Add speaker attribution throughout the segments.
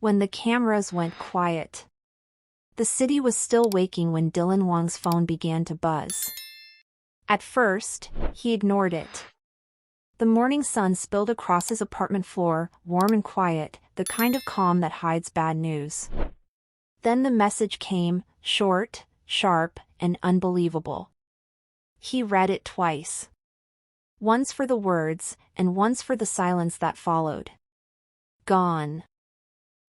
Speaker 1: When the cameras went quiet. The city was still waking when Dylan Wang's phone began to buzz. At first, he ignored it. The morning sun spilled across his apartment floor, warm and quiet, the kind of calm that hides bad news. Then the message came, short, sharp, and unbelievable. He read it twice. Once for the words, and once for the silence that followed. Gone.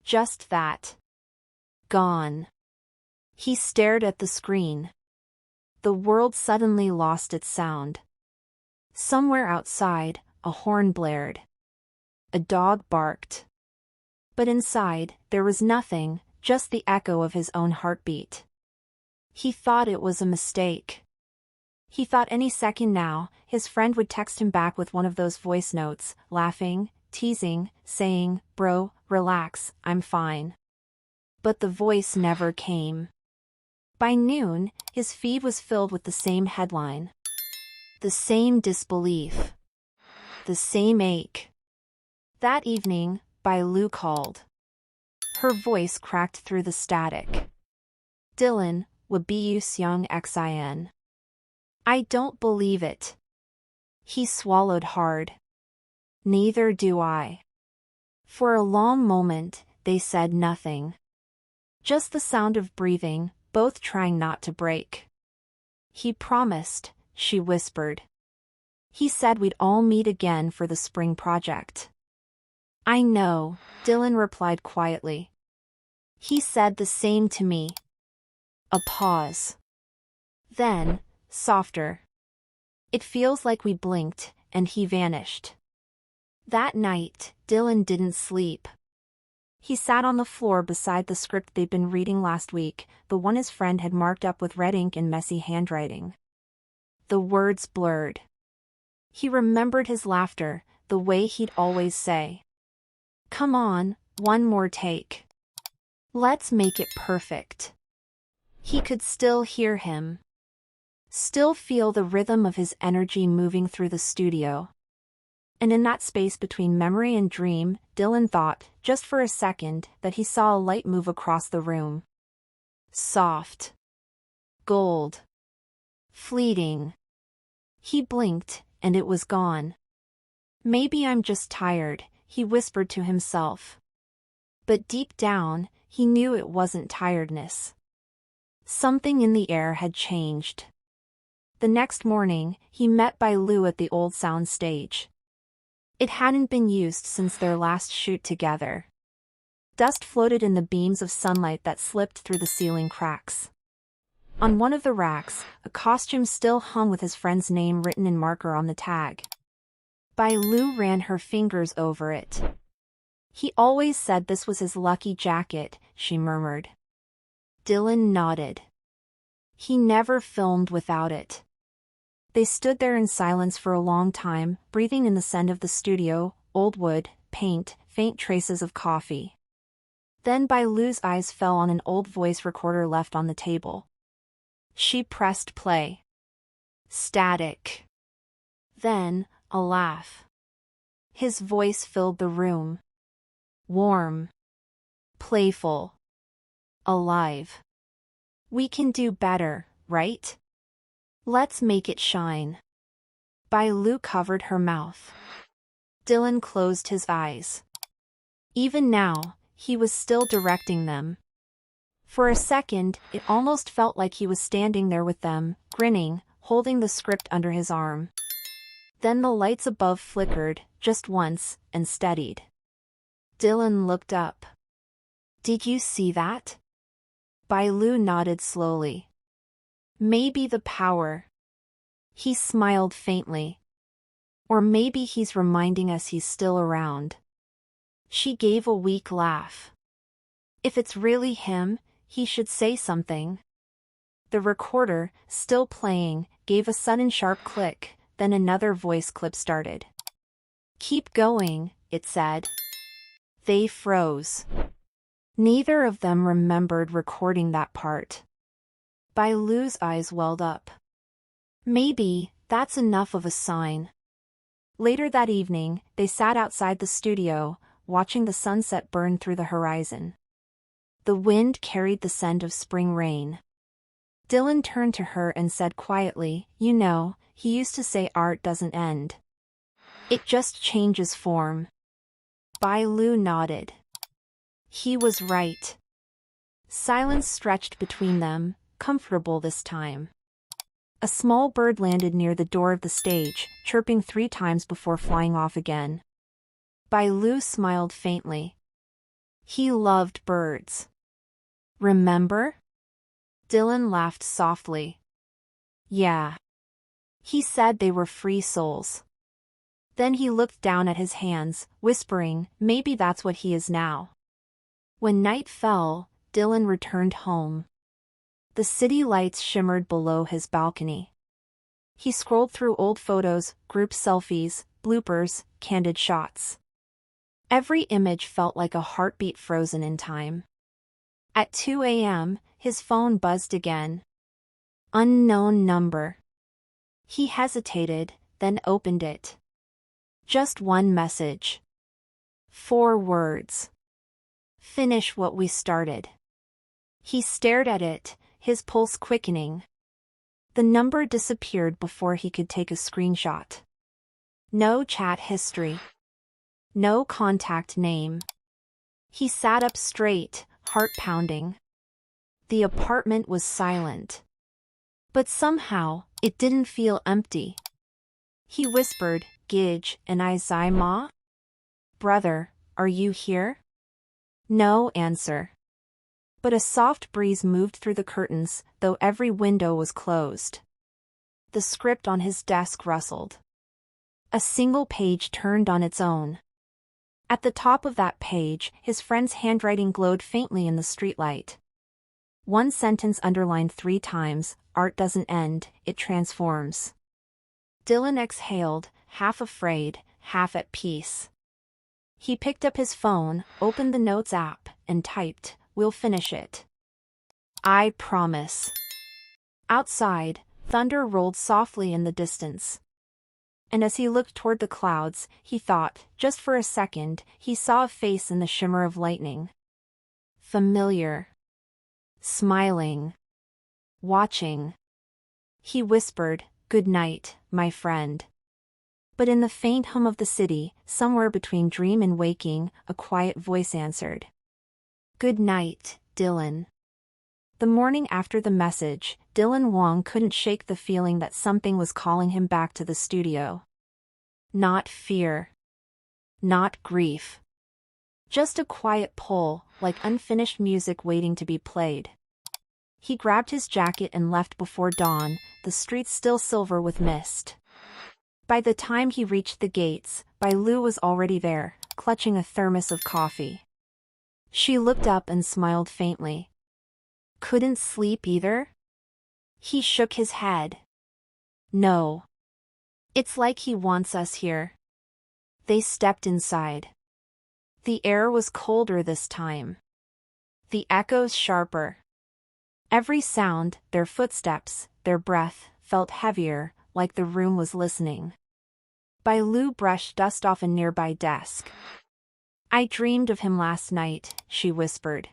Speaker 1: Just that. Gone. He stared at the screen. The world suddenly lost its sound. Somewhere outside, a horn blared. A dog barked. But inside, there was nothing, just the echo of his own heartbeat. He thought it was a mistake. He thought any second now, his friend would text him back with one of those voice notes, laughing, teasing, saying, "Bro, relax, I'm fine." But the voice never came. By noon, his feed was filled with the same headline. The same disbelief. The same ache. That evening, Bai Lu called. Her voice cracked through the static. "Dylan, Wabiyu Seong Xin. I don't believe it." He swallowed hard. "Neither do I." For a long moment, they said nothing. Just the sound of breathing, both trying not to break. "He promised," she whispered. "He said we'd all meet again for the spring project." "I know," Dylan replied quietly. "He said the same to me." A pause. Then, softer. "It feels like we blinked, and he vanished." That night, Dylan didn't sleep. He sat on the floor beside the script they'd been reading last week, the one his friend had marked up with red ink and messy handwriting. The words blurred. He remembered his laughter, the way he'd always say, "Come on, one more take. Let's make it perfect." He could still hear him. Still feel the rhythm of his energy moving through the studio. And in that space between memory and dream, Dylan thought, just for a second, that he saw a light move across the room. Soft. Gold. Fleeting. He blinked, and it was gone. "Maybe I'm just tired," he whispered to himself. But deep down, he knew it wasn't tiredness. Something in the air had changed. The next morning, he met Bai Lu at the old sound stage. It hadn't been used since their last shoot together. Dust floated in the beams of sunlight that slipped through the ceiling cracks. On one of the racks, a costume still hung with his friend's name written in marker on the tag. Bai Lu ran her fingers over it. "He always said this was his lucky jacket," she murmured. Dylan nodded. He never filmed without it. They stood there in silence for a long time, breathing in the scent of the studio, old wood, paint, faint traces of coffee. Then Bai Lu's eyes fell on an old voice recorder left on the table. She pressed play. Static. Then, a laugh. His voice filled the room. Warm. Playful. Alive. "We can do better, right? Let's make it shine." Bai Lu covered her mouth. Dylan closed his eyes. Even now, he was still directing them. For a second, it almost felt like he was standing there with them, grinning, holding the script under his arm. Then the lights above flickered, just once, and steadied. Dylan looked up. "Did you see that?" Bai Lu nodded slowly. "Maybe the power." He smiled faintly. "Or maybe he's reminding us he's still around." She gave a weak laugh. "If it's really him, he should say something." The recorder, still playing, gave a sudden sharp click, then another voice clip started. "Keep going," it said. They froze. Neither of them remembered recording that part. Bai Lu's eyes welled up. Maybe that's enough of a sign. Later that evening, they sat outside the studio, watching the sunset burn through the horizon. The wind carried the scent of spring rain. Dylan turned to her and said quietly, "You know, he used to say art doesn't end. It just changes form." Bai Lu nodded. He was right. Silence stretched between them, comfortable this time. A small bird landed near the door of the stage, chirping 3 times before flying off again. Bai Lu smiled faintly. He loved birds. Remember? Dylan laughed softly. Yeah. He said they were free souls. Then he looked down at his hands, whispering, "Maybe that's what he is now." When night fell, Dylan returned home. The city lights shimmered below his balcony. He scrolled through old photos, group selfies, bloopers, candid shots. Every image felt like a heartbeat frozen in time. At 2 a.m., his phone buzzed again. Unknown number. He hesitated, then opened it. Just one message. 4 words. "Finish what we started." He stared at it, his pulse quickening. The number disappeared before he could take a screenshot. No chat history. No contact name. He sat up straight, heart pounding. The apartment was silent. But somehow, it didn't feel empty. He whispered, "Gij and I Zai Ma? Brother, are you here?" No answer. But a soft breeze moved through the curtains, though every window was closed. The script on his desk rustled. A single page turned on its own. At the top of that page, his friend's handwriting glowed faintly in the streetlight. One sentence underlined 3 times, "Art doesn't end, it transforms." Dylan exhaled, half afraid, half at peace. He picked up his phone, opened the Notes app, and typed, "We'll finish it. I promise." Outside, thunder rolled softly in the distance. And as he looked toward the clouds, he thought, just for a second, he saw a face in the shimmer of lightning. Familiar. Smiling. Watching. He whispered, "Good night, my friend." But in the faint hum of the city, somewhere between dream and waking, a quiet voice answered. "Good night, Dylan." The morning after the message, Dylan Wang couldn't shake the feeling that something was calling him back to the studio. Not fear. Not grief. Just a quiet pull, like unfinished music waiting to be played. He grabbed his jacket and left before dawn, the streets still silver with mist. By the time he reached the gates, Bai Lu was already there, clutching a thermos of coffee. She looked up and smiled faintly. "Couldn't sleep either?" He shook his head. "No. It's like he wants us here." They stepped inside. The air was colder this time. The echoes sharper. Every sound, their footsteps, their breath, felt heavier, like the room was listening. Bai Lu brushed dust off a nearby desk. "I dreamed of him last night," she whispered.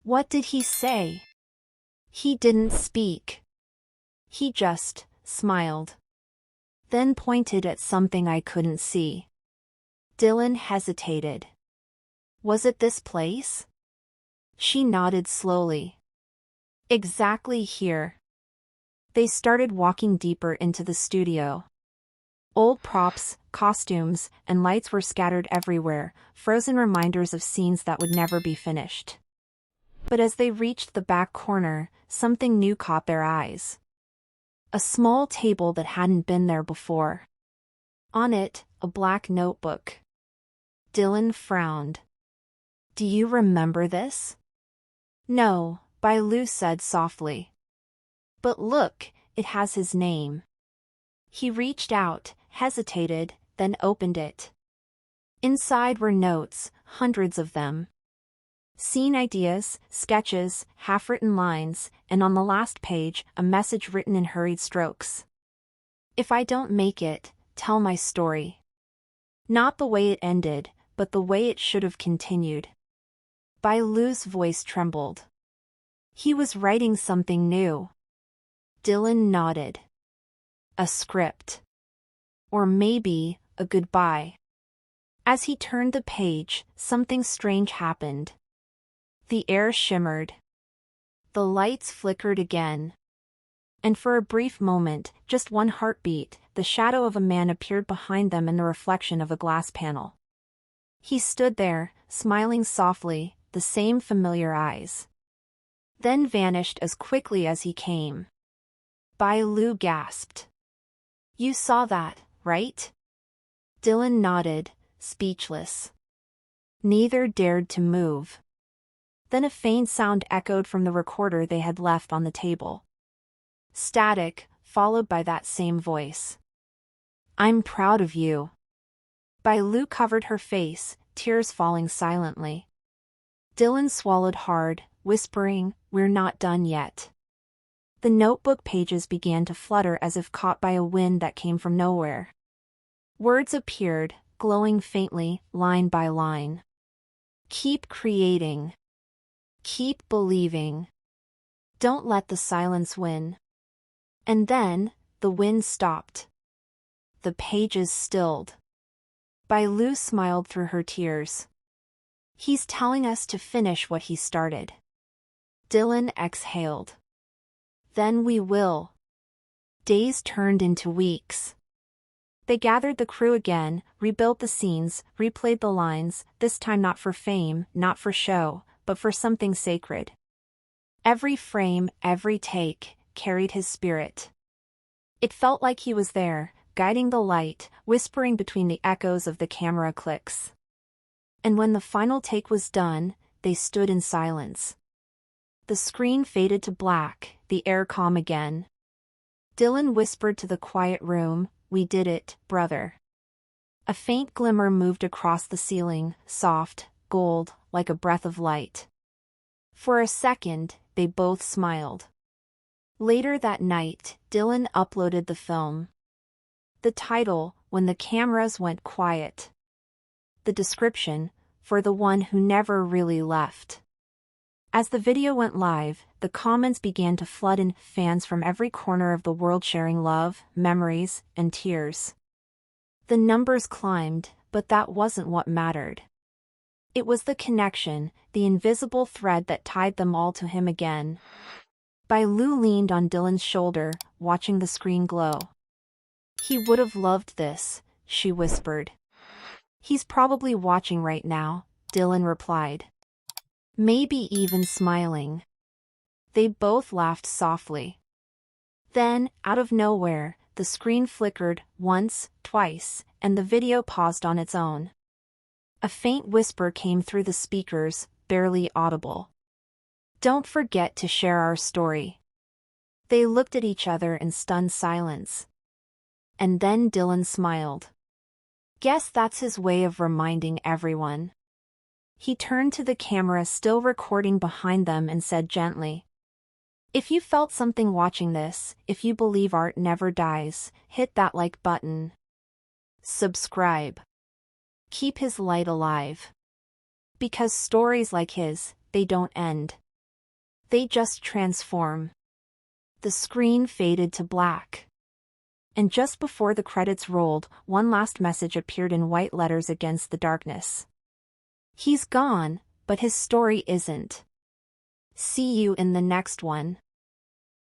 Speaker 1: "What did he say?" "He didn't speak. He just smiled. Then pointed at something I couldn't see." Dylan hesitated. "Was it this place?" She nodded slowly. "Exactly here." They started walking deeper into the studio. Old props, costumes, and lights were scattered everywhere, frozen reminders of scenes that would never be finished. But as they reached the back corner, something new caught their eyes. A small table that hadn't been there before. On it, a black notebook. Dylan frowned. "Do you remember this?" "No," Bai Lu said softly. "But look, it has his name." He reached out, hesitated, then opened it. Inside were notes, hundreds of them. Scene ideas, sketches, half-written lines, and on the last page, a message written in hurried strokes. "If I don't make it, tell my story." Not the way it ended, but the way it should have continued. Bai Lu's voice trembled. He was writing something new. Dylan nodded. A script. Or maybe, a goodbye. As he turned the page, something strange happened. The air shimmered. The lights flickered again. And for a brief moment, just one heartbeat, the shadow of a man appeared behind them in the reflection of a glass panel. He stood there, smiling softly, the same familiar eyes. Then vanished as quickly as he came. Bai Lu gasped. You saw that, right? Dylan nodded, speechless. Neither dared to move. Then a faint sound echoed from the recorder they had left on the table. Static, followed by that same voice. I'm proud of you. Bai Lu covered her face, tears falling silently. Dylan swallowed hard, whispering, We're not done yet. The notebook pages began to flutter as if caught by a wind that came from nowhere. Words appeared, glowing faintly, line by line. Keep creating. Keep believing. Don't let the silence win. And then, the wind stopped. The pages stilled. Bai Lu smiled through her tears. He's telling us to finish what he started. Dylan exhaled. Then we will. Days turned into weeks. They gathered the crew again, rebuilt the scenes, replayed the lines, this time not for fame, not for show, but for something sacred. Every frame, every take, carried his spirit. It felt like he was there, guiding the light, whispering between the echoes of the camera clicks. And when the final take was done, they stood in silence. The screen faded to black, the air calm again. Dylan whispered to the quiet room, We did it, brother. A faint glimmer moved across the ceiling, soft, gold, like a breath of light. For a second, they both smiled. Later that night, Dylan uploaded the film. The title, When the Cameras Went Quiet. The description, For the One Who Never Really Left. As the video went live, the comments began to flood in, fans from every corner of the world sharing love, memories, and tears. The numbers climbed, but that wasn't what mattered. It was the connection, the invisible thread that tied them all to him again. Bai Lu leaned on Dylan's shoulder, watching the screen glow. He would have loved this, she whispered. He's probably watching right now, Dylan replied. Maybe even smiling. They both laughed softly. Then, out of nowhere, the screen flickered, once, twice, and the video paused on its own. A faint whisper came through the speakers, barely audible. Don't forget to share our story. They looked at each other in stunned silence. And then Dylan smiled. Guess that's his way of reminding everyone. He turned to the camera still recording behind them and said gently, If you felt something watching this, if you believe art never dies, hit that like button. Subscribe. Keep his light alive. Because stories like his, they don't end. They just transform. The screen faded to black. And just before the credits rolled, one last message appeared in white letters against the darkness. He's gone, but his story isn't. See you in the next one.